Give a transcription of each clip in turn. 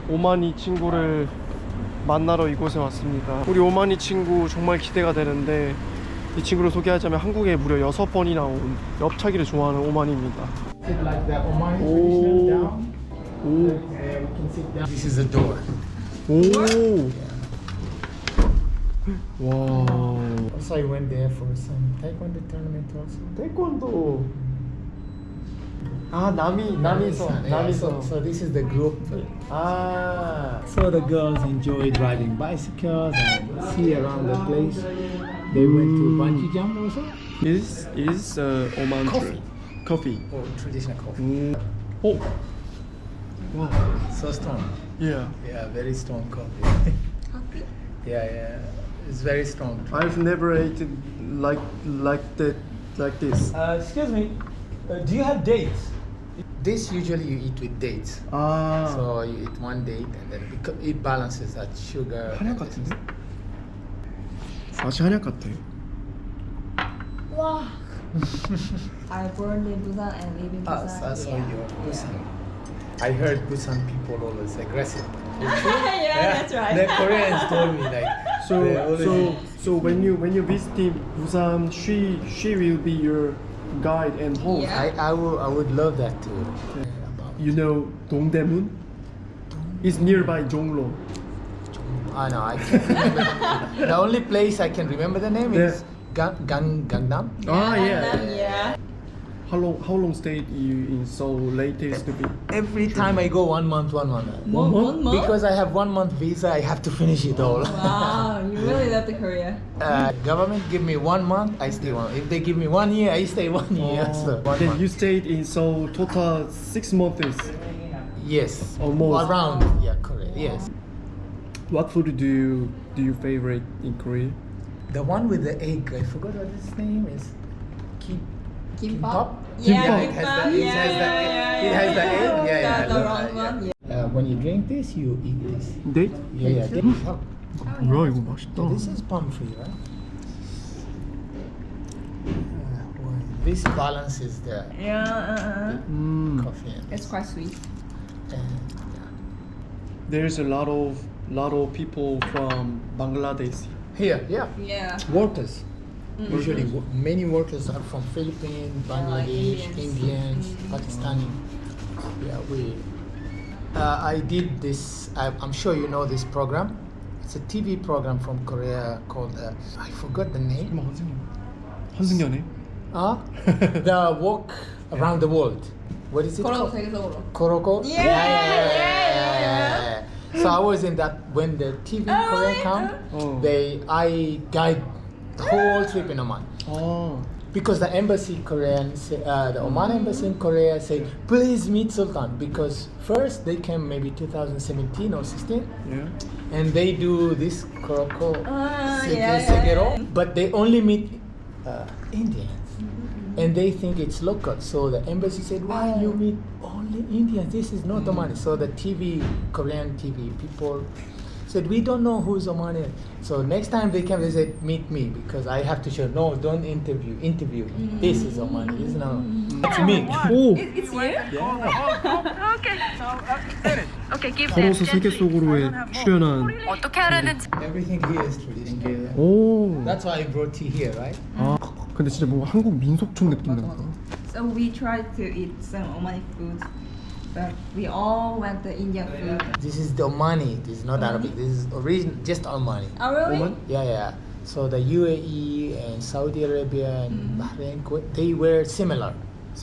오만이 친구를 만나러 이곳에 왔습니다. 우리 오만이 친구 정말 기대가 되는데, 이 친구를 소개하자면 한국에 무려 6번이나 온 엽차기를 좋아하는 오만이입니다. This is the door. 오. 와. Also, I went there for some taekwondo tournament also. 태권도. 아, 남이서. So this is the group. 아. So the girls enjoyed riding bicycles and see around the place. They went to bungee jump also. Is Oman Coffee. Coffee. Oh, traditional coffee. 오. 와. So strong. Yeah. Yeah, very strong coffee. Coffee? Yeah. It's very strong. I've never eaten like this. Excuse me. Do you have dates? This usually you eat with dates. 아. So you eat one date and then it balances that sugar. 한약 같은데? 맛이 한약 같아. Wow. I born in Busan and live in Busan. So you're Busan. I heard Busan people always aggressive. Yeah, that's right. The Koreans told me like. they always- So when you visit Busan, she will be your guide and host. Yeah. I would love that too. You know Dongdaemun? It's nearby Jonglo. No, I can't remember the name. The only place I can remember the name is Gangnam. Ah, Yeah. How long stayed you in Seoul latest week? Every time I go 1 month. One month? Because I have 1 month visa, I have to finish it all. Wow, you really love the Korea. Government give me 1 month, I stay 1. If they give me 1 year, I stay 1 year. So 1 Then month. you stayed in Seoul total 6 months. Yes. Almost. Around. Yeah, correct. Yes. What food do you favorite in Korea? The one with the egg, I forgot what its name is. Kimbap? Yeah, it has the egg. Yeah. The wrong one. Yeah. When you drink this, you eat this. 네? Yeah. 뭐야 이거 맛있다. This is palm free, right? This balances the Yeah. coffee. It's quite sweet. There's a lot of people from Bangladesh. Here, yeah. Yeah. Workers. Usually, many workers are from Philippines, Bangladesh, Indians, Pakistani. Yeah, I did this. I'm sure you know this program. It's a TV program from Korea called. I forgot the name. 한승연애. The walk around the world. What is it called? 세계속으로. Koroko. Yeah. So I was in that when the TV Korea come. I guide the whole trip in Oman. 아. Because the embassy the Oman embassy in Korea said, please meet Sultan. Because first they came maybe 2017 or 16. Yeah. And they do this Koroko yeah. Segero. But they only meet Indians. And they think it's local. So the embassy said, why you meet only Indians? This is not Omani. So the Korean TV people said, we don't know who's Omani. So next time they came, they said, meet me, because I have to show, no, don't interview. This is Omani. This is not. That's me. 오. It's you? Okay, give 걸어서 세계속으로에 출연한. 어떻게 하라는지 Everything here is traditional. 오. That's why I brought tea here, right? 아, 근데 진짜 뭔가 한국 민속촌 느낌 난다. So we tried to eat some Omani food, but we all went the Indian food. This is the Omani. This is not Arabic. This is just Omani. Oh really? Oman? Yeah. So the UAE and Saudi Arabia and Bahrain, Kuwait, they were similar.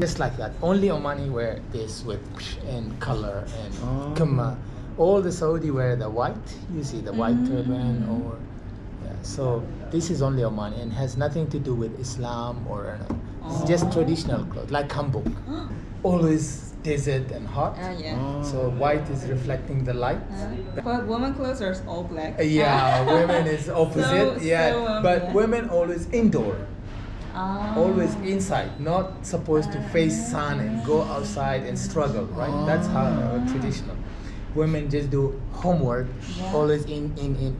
Just like that. Only Omani wear this with and color and kumma. All the Saudi wear the white. You see the white turban or so this is only Omani and has nothing to do with Islam or it's just traditional clothes like hanbok. Always desert and hot. Yeah. So white is reflecting the light. But women clothes are all black. Yeah, women is opposite. But women always indoor. Always inside, not supposed to face sun and go outside and struggle, right? That's how traditional. Women just do homework, always in.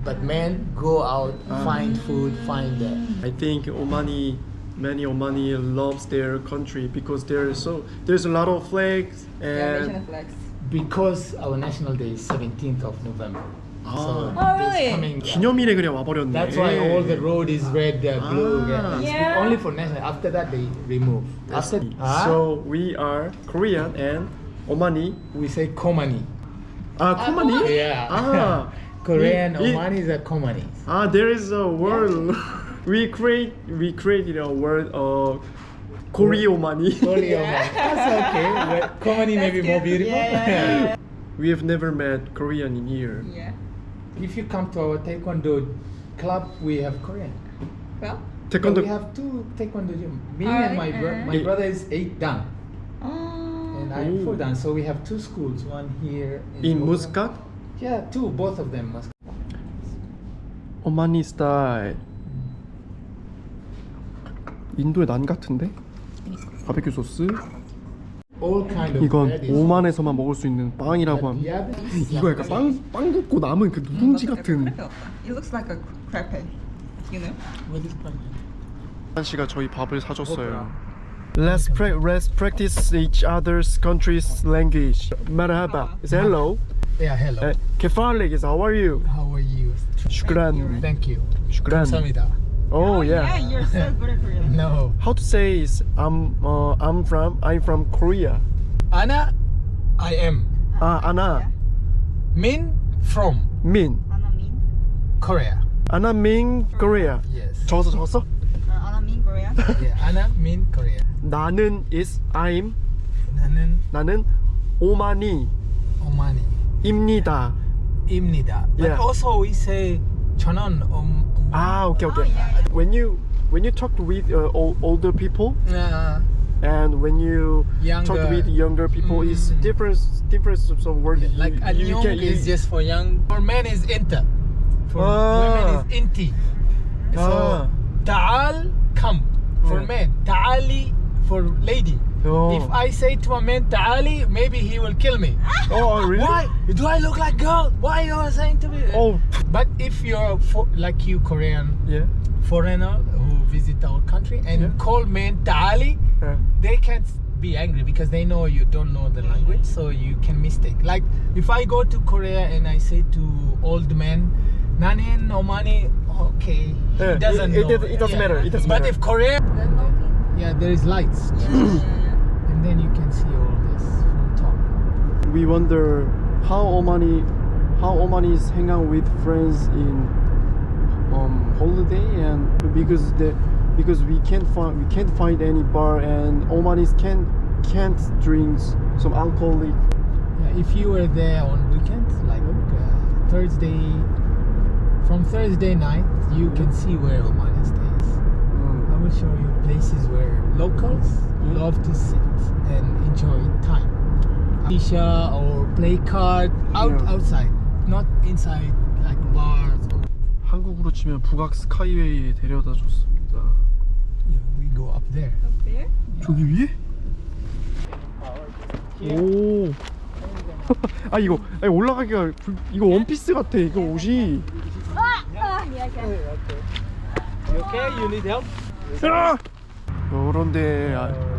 But men go out, find food, find that. I think many Omani loves their country because there's a lot of flags Yeah, and national flags. because our national day is 17th of November. So Oh, this really? coming. 기념일에 그냥 와버렸네. That's why all the road is red, blue. Yeah. It's Yeah. only for national. After that, they remove. After So we are Korean and Omani. we say Komani. Komani? Yeah. Korean We- Omani is a Komani. There is a word. we created a word Koreomani. Korean Omani. That's okay. But Komani may be more beautiful. Yeah. We have never met Korean in here. Yeah. If you come to our Taekwondo club, we have Korean. Well. But 태권도 we have 2 Taekwondo gym. Me Alright, and my alright. brother is 8 dan. Oh. And I'm 4 dan. So we have 2 schools. One here in Bogan. Muscat? Yeah, 2. Both of them Muscat. 오마니 스타일. 인도의 난 같은데? 바베큐 소스. All kind of 이건 bread is- 오만에서만 먹을 수 있는 빵이라고 But 합니다. the other- 이거 약간 빵 굽고 남은 그 누룽지 같은. It looks like a crepe. You know? What is called? 한 씨가 저희 밥을 사줬어요. Let's practice each other's country's language. Marhaba is hello. Yeah, hello. Kefalik is how are you? How are you? Shukran. Thank you. Shukran. 감사합니다. Oh Yeah, yeah. you're so good at Korean. No. How to say is I'm from Korea. Anna, I am. Anna Min from Min. Anna Min. Korea. Anna Min Korea. Yes. 적었어? Anna Min Korea. Yeah, Anna Min Korea. 나는 is I'm. 나는 오만이 Omani. 입니다. Imnida. But Yeah. also we say 저는 Okay. Oh, yeah. When you talk with older people and when you talk Younger. with younger people, is different of some words. like you anyong can- is just for young. For men is inta. For women is inti. So ta'al come for Yeah. men. Ta'ali for lady. Oh. If I say to a man ta'ali, maybe he will kill me. Oh really? Why? Do I look like girl? Why you are saying to me? Oh But if you're like you Korean yeah. foreigner who visit our country and Yeah. call men ta'ali, Yeah. they can't be angry because they know you don't know the language, so you can mistake. Like if I go to Korea and I say to old men, nanin omani, okay, Yeah, he doesn't it know. doesn't matter, it doesn't But matter. if Korea, yeah, there is lights, and then you can see all this from top. We wonder how Omanis hang out with friends in holiday, and because we can't find any bar, and Omanis can't drink some alcoholic. Yeah, if you were there on weekends, like Thursday, from Thursday night, you can see where Omani stays. I will show you places where locals love to sit and enjoy time. Shisha or play card Yeah. outside, not inside like bars. 한국으로 치면 북악 스카이웨이에 데려다 줬습니다. Yeah, we go up there. Up there? 저기 위에? 오. 이거 올라가기가 이거 원피스 같아. 이거 옷이. You okay? You need help?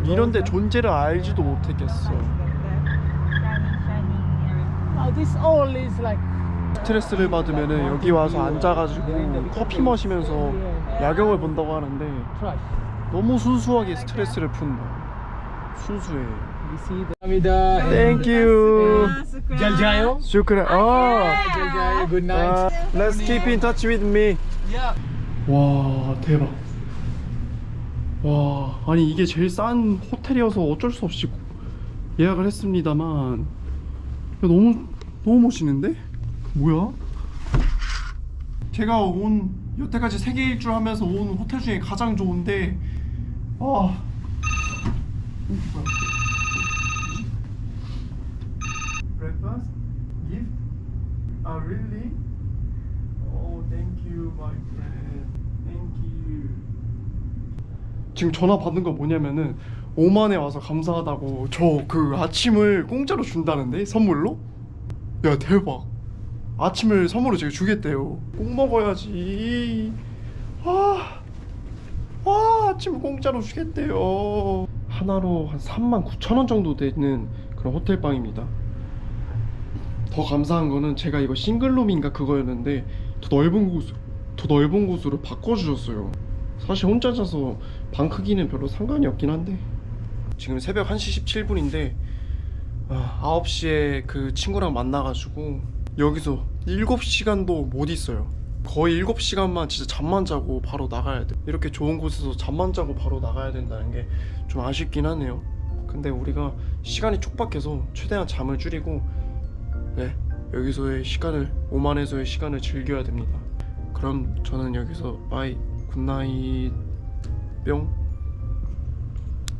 이런데 존재를 알지도 못했겠어. This all is like. 스트레스를 받으면은 여기 와서 앉아가지고 커피 마시면서 야경을 본다고 하는데 Try. 너무 순수하게 스트레스를 푼다. 순수해. You see the 감사합니다. Thank you. 잘 자요? 슈크라. 잘 자요. Good night. Let's keep in touch with me. Yeah. 와 대박. 와 아니 이게 제일 싼 호텔이어서 어쩔 수 없이 예약을 했습니다만 너무 멋있는데? 뭐야? 제가 온 여태까지 세계 일주 하면서 온 호텔 중에 가장 좋은데 Breakfast? Gift? Really? Oh, thank you, my friend. Thank you. 지금 전화 받은 거 뭐냐면은 오만에 와서 감사하다고 저 그 아침을 공짜로 준다는데 선물로? 야 대박. 아침을 선물로 제가 주겠대요. 꼭 먹어야지. 아침을 공짜로 주겠대요. 하나로 한 39,000원 정도 되는 그런 호텔방입니다. 더 감사한 거는 제가 이거 싱글룸인가 그거였는데 더 넓은 곳으로 바꿔주셨어요. 사실 혼자 자서 방 크기는 별로 상관이 없긴 한데 지금 새벽 1시 17분인데 9시에 그 친구랑 만나가지고 여기서 7시간도 못 있어요. 거의 7시간만 진짜 잠만 자고 바로 나가야 돼. 이렇게 좋은 곳에서 잠만 자고 바로 나가야 된다는 게 좀 아쉽긴 하네요. 근데 우리가 시간이 촉박해서 최대한 잠을 줄이고 여기서의 시간을, 오만에서의 시간을 즐겨야 됩니다. 그럼 저는 여기서 빠이 굿나잇 뿅.